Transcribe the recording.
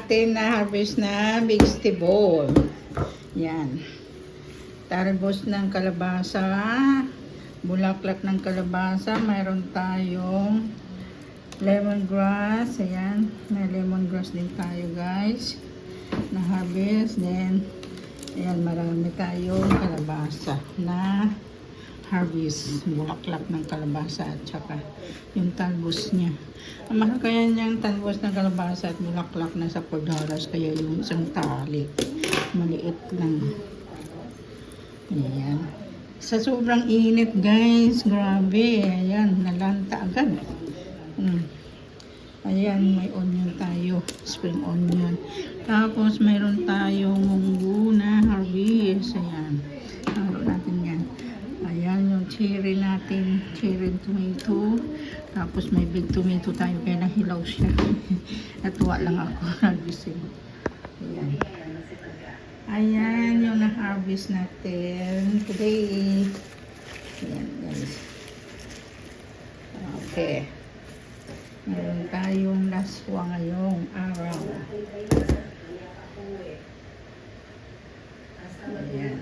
natin na harvest na vegetable. Yan. Talbos ng kalabasa, bulaklak ng kalabasa, mayroon tayong lemongrass. Ayan, may lemongrass din tayo guys na harvest. Then ayan, marami tayong kalabasa na harvest, bulaklak ng kalabasa at saka yung talbos niya. Ang mahal kaya niyang talbos ng kalabasa at bulaklak na sa $4, kaya yung isang tali maliit lang. Ayan, sa sobrang init guys, grabe, ayan, nalanta agad. Ayan, may onion tayo, spring onion. Tapos mayroon tayong munggo na harvest. Ayan, haro natin yan. Ayan yung cherry natin, cherry tomato. Tapos may big tomato tayo, kaya nahilaw siya. Natuwa lang ako, harvestin. Ayan. Ayan yung na-harvest natin today. Ayan guys. Okay. Meron tayong laswa ngayong araw. Ayan.